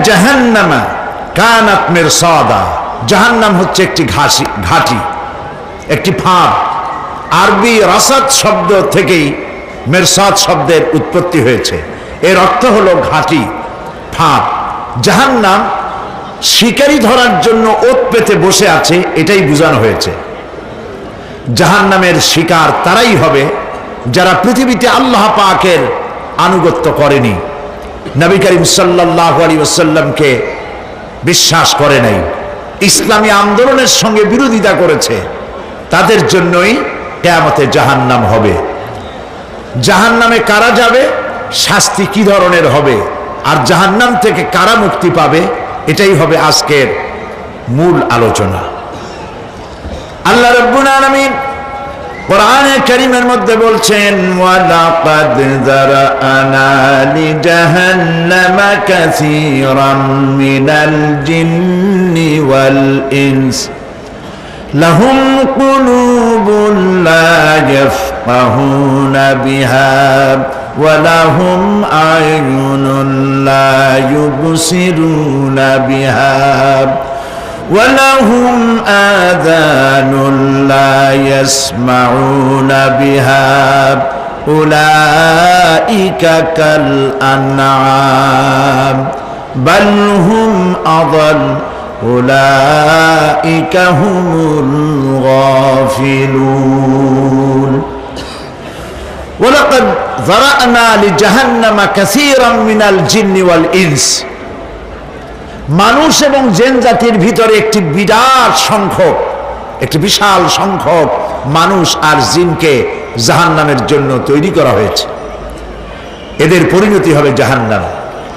জাহান্নামা কানাত মিরসাদা, জাহান্নাম হচ্ছে একটি ঘাটি, একটি ফাঁদ। আরবি রাসাদ শব্দ থেকেই মিরসাদ শব্দের উৎপত্তি হয়েছে। এর অর্থ হলো ঘাটি, ফাঁদ। জাহান্নাম শিকারি ধরার জন্য ওত পেতে বসে আছে, এটাই বোঝানো হয়েছে। জাহান্নামের শিকার তারাই হবে যারা পৃথিবীতে আল্লাহ পাকের আনুগত্য করেনি, নবী করিম সাল্লাল্লাহু আলাইহি ওয়াসাল্লামকে বিশ্বাস করে নাই, ইসলামী আন্দোলনের সঙ্গে বিরোধিতা করেছে, তাদের জন্যই কিয়ামতে জাহান্নাম হবে। জাহান্নামে কারা যাবে, শাস্তি কি ধরনের হবে, আর জাহান্নাম থেকে কারা মুক্তি পাবে, এটাই হবে আজকের মূল আলোচনা। আল্লাহ রাব্বুল আলামিন কোরআনে কারীমের মধ্যে বলছেন, ওয়ালাকাদ যারানা লিজাহান্নামা কাসীরাম মিনাল জিন্নি ওয়াল ইনস লাহুম কুলুবুন লা ইয়াফকাহুনা বিহা ওয়া লাহুম আ'য়ুনুন লা ইউবসিরুনা বিহা ولهم آذان لا يسمعون بها أولئك كالأنعام بل هم أضل أولئك هم الغافلون ولقد ذرأنا لجهنم كثيرا من الجن والإنس। মানুষ এবং জিন জাতির ভিতরে একটি বিরাট সংখ্যক, একটি বিশাল সংখ্যক মানুষ আর জিনকে জাহান্নামের জন্য তৈরি করা হয়েছে। এদের পরিণতি হবে জাহান্নাম।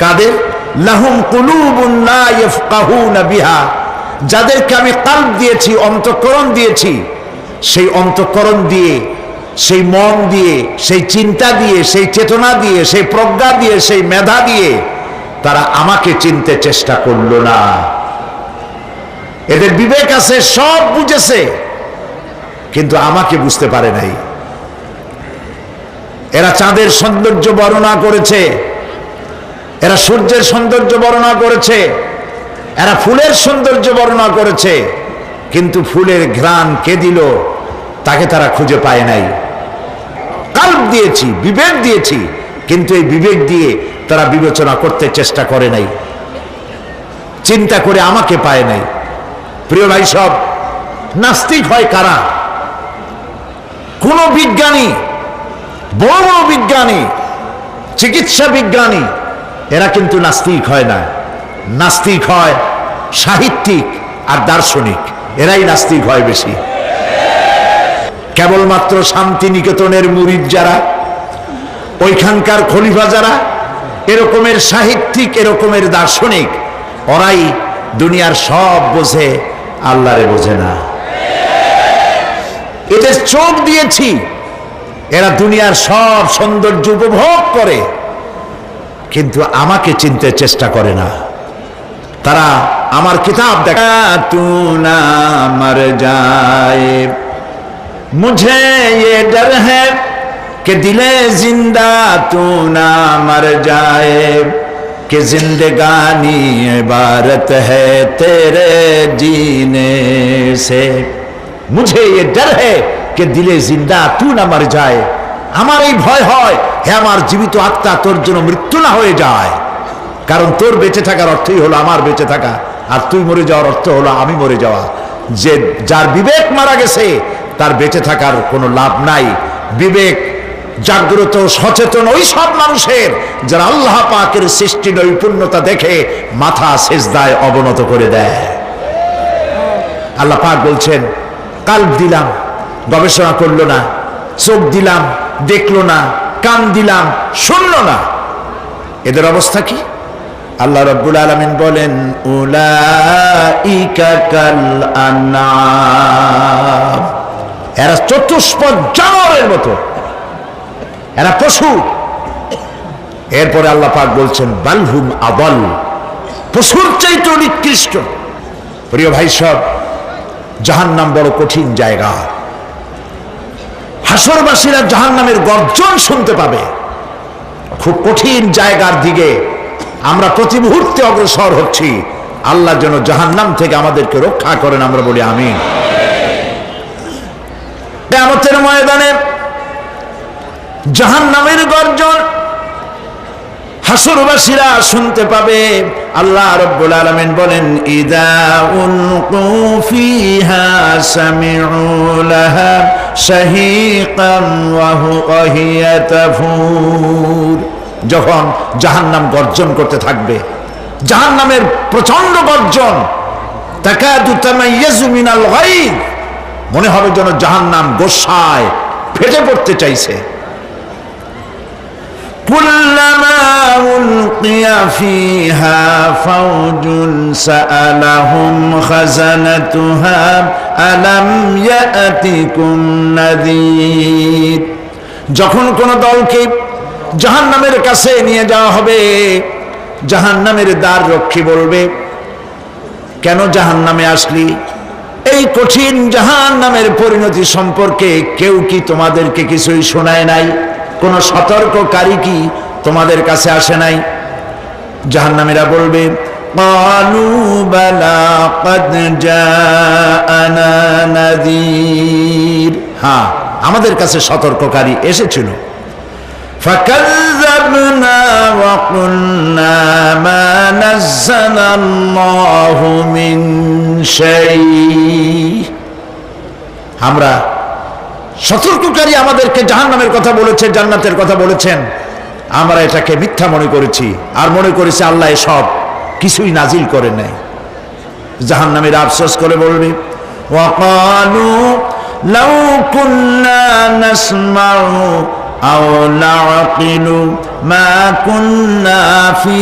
কাদের? লাহুম কুলুবুন লা ইয়াফকাহুনা বিহা, যাদেরকে আমি কালব দিয়েছি, অন্তঃকরণ দিয়েছি, সেই অন্তঃকরণ দিয়ে, সেই মন দিয়ে, সেই চিন্তা দিয়ে, সেই চেতনা দিয়ে, সেই প্রজ্ঞা দিয়ে, সেই মেধা দিয়ে তারা আমাকে চিনতে চেষ্টা করলো না। এদের বিবেক আছে, সব বুঝেছে, কিন্তু আমাকে বুঝতে পারে নাই। এরা চাঁদের সৌন্দর্য বর্ণনা করেছে, এরা সূর্যের সৌন্দর্য বর্ণনা করেছে, এরা ফুলের সৌন্দর্য বর্ণনা করেছে, কিন্তু ফুলের ঘ্রাণ কে দিল তাকে তারা খুঁজে পায় নাই। কালব দিয়েছি, বিবেক দিয়েছি, কিন্তু এই বিবেক দিয়ে তারা বিবেচনা করতে চেষ্টা করে নাই, চিন্তা করে আমাকে পায় নাই। প্রিয় ভাই, সব নাস্তিক হয় কারা? কোন বিজ্ঞানী, বড় বড় বিজ্ঞানী, চিকিৎসা বিজ্ঞানী, এরা কিন্তু নাস্তিক হয় না। নাস্তিক হয় সাহিত্যিক আর দার্শনিক, এরাই নাস্তিক হয় বেশি। কেবলমাত্র শান্তিনিকেতনের মুরিদ যারা, ওইখানকার খলিফা যারা, এরকমের সাহিত্যিক, এরকমের দার্শনিক, ওরাই দুনিয়ার সব বোঝে, আল্লাহরে বোঝে না। এদের চোখ দিয়েছি, এরা দুনিয়ার সব সৌন্দর্য উপভোগ করে, কিন্তু আমাকে চিনতে চেষ্টা করে না। তারা আমার কিতাব দেখা তু না মর যায় মুঝে ये डर है कि दिले जिंदा तू ना मर जाए कि जिंदगानी इबारत है तेरे जीने से मुझे ये डर है कि दिले जिंदा तू ना मर जाए। আমার এই ভয় হয়, হে আমার জীবিত আত্মা, তোর জন্য মৃত্যু না হয়ে যায়। কারণ তোর বেঁচে থাকার অর্থই হলো আমার বেঁচে থাকা, আর তুই মরে যাওয়ার অর্থ হলো আমি মরে যাওয়া। যে যার বিবেক মারা গেছে তার বেঁচে থাকার কোনো লাভ নাই। বিবেক জাগ্রত সচেতন ওই সব মানুষের যারা আল্লাহ পাকের সৃষ্টি নৈপুণ্যতা দেখে মাথা সিজদায় অবনত করে দেয়। আল্লাহ পাক বলছেন, কালব দিলাম, গবেষণা করলো না, চোখ দিলাম, দেখলো না, কান দিলাম, শুনলো না। এদের অবস্থা কি? আল্লাহ রাব্বুল আলামিন বলেন, উলাইকা কাল আনআম, এরা চতুষ্পদ জানোয়ারের মতো, এরা পশু। এরপরে আল্লাহ পাক বলছেন, বালহুম আদাল, পশুর চাইতে নিকৃষ্ট। প্রিয় ভাই সব, জাহান্নাম বড় কঠিন জায়গা। হাসরবাসীরা জাহান্নামের গর্জন শুনতে পাবে। খুব কঠিন জায়গার দিকে আমরা প্রতি মুহূর্তে অগ্রসর হচ্ছি। আল্লাহ যেন জাহান্নাম থেকে আমাদেরকে রক্ষা করেন, আমরা বলি আমিন। কিয়ামতের ময়দানে জাহান্নামের গর্জন হাসরবাসীরা শুনতে পাবে। আল্লাহ রাব্বুল আলামিন বলেন, ইযা উলকু ফিহা সামিউ লাহা শাহীকান ওয়া হিয়া তাফুর। যখন জাহান্নাম গর্জন করতে থাকবে, জাহান্নামের প্রচন্ড গর্জন, তাকাদু তামাইয়াজু মিনাল গায়ব, মনে হবে যেন জাহান্নাম গোসায় ফেটে পড়তে চাইছে। কুল্লামা উলকিয়া ফিহা ফাওজুন সাআলাহুম খাজানাতুহা আলাম ইয়াতিকুম নাযীর। যখন কোন দলকে জাহান্নামের কাছে নিয়ে যাওয়া হবে, জাহান্নামের দ্বার রক্ষী বলবে, কেন জাহান্নামে আসলি? এই কঠিন জাহান্নামের পরিণতি সম্পর্কে কেউ কি তোমাদেরকে কিছুই শোনায় নাই? কোন সতর্ককারী কি তোমাদের কাছে আসে নাই? জাহান্নামীরা বলবে, ক্বালু বালা ক্বাদ জাআনা নাযীর, হ্যাঁ আমাদের কাছে সতর্ককারী এসেছিল। ফাকাযযাবনা ওয়া কুলনা মা নাযালাল্লাহু মিন শাই। আমরা সতর্ককারী আমাদেরকে জাহান্নামের কথা বলেছে, জান্নাতের কথা বলেছেন, আমরা এটাকে মিথ্যা মনে করেছি আর মনে করেছি আল্লাহ এসব কিছুই নাজিল করেন নাই। জাহান্নামীরা আফসোস করে বলবে, ওয়াকালু লাউ কুন্না নাসমাউ আও নাআকিলু মা কুন্না ফি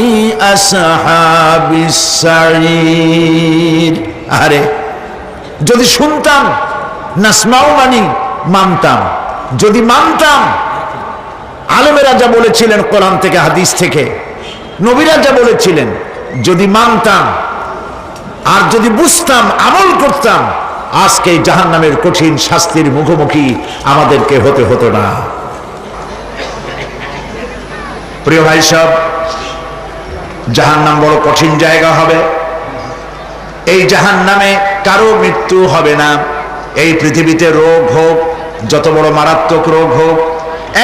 আসহাবিস সাঈর। আরে যদি শুনতাম, নাসমাউ মানি মানতাম, যদি মানতাম, আলেমেরা যা বলেছিলেন কোরআন থেকে হাদিস থেকে, নবীরা যা বলেছিলেন, যদি মানতাম আর যদি বুঝতাম, আমল করতাম, আজকে জাহান্নামের কঠিন শাস্তির মুখোমুখি আমাদেরকে হতে হতো না। প্রিয় ভাই সব, জাহান্নাম বড় কঠিন জায়গা হবে। এই জাহান্নামে কারো মৃত্যু হবে না। এই পৃথিবীতে রোগ হোক, যত বড় মারাত্মক রোগ হোক,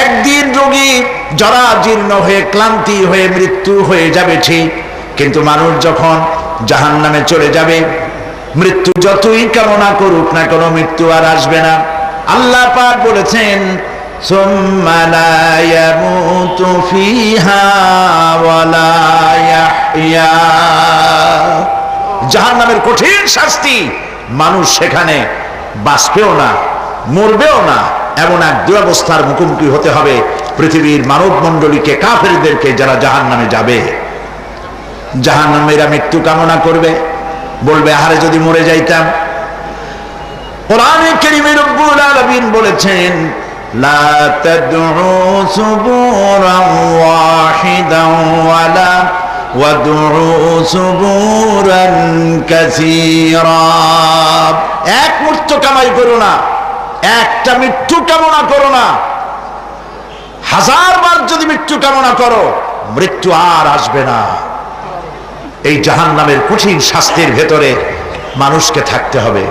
একদিন রোগী জরাজীর্ণ হয়ে ক্লান্তি হয়ে মৃত্যু হয়ে যাবে ঠিক, কিন্তু মানুষ যখন জাহান্নামে চলে যাবে, মৃত্যু যতই কামনা করুক না কেন, মৃত্যু আর আসবে না। আল্লাহ পাক বলেছেন, সুম্মা লা ইয়ামুতু ফিহা ওয়া লা ইয়াহইয়া। জাহান্নামের কঠিন শাস্তি, মানুষ সেখানে বাঁচবেও না, মরবেও না, এমন এক দুরবস্থার মুখোমুখি হতে হবে পৃথিবীর মানব মণ্ডলীকে, কাফেরদেরকে, যারা জাহান্নামে যাবে। জাহান্নামীরা মৃত্যু কামনা করবে, বলবে আরে যদি মরে যাইতাম। কোরআনে কারীমে রব্বুল আলামিন বলেছেন, লা তাদউ সুবুরান ওয়াহিদান ওয়ালা ওয়াদউ সুবুরান কাসীরা। এক মৃত্যু কামাই করো না, একটা মৃত্যু কামনা করো না। 1000 বার যদি মৃত্যু কামনা করো, মৃত্যু আর আসবে না। এই জাহান্নামের কঠিন শাস্তির ভেতরে মানুষকে থাকতে হবে।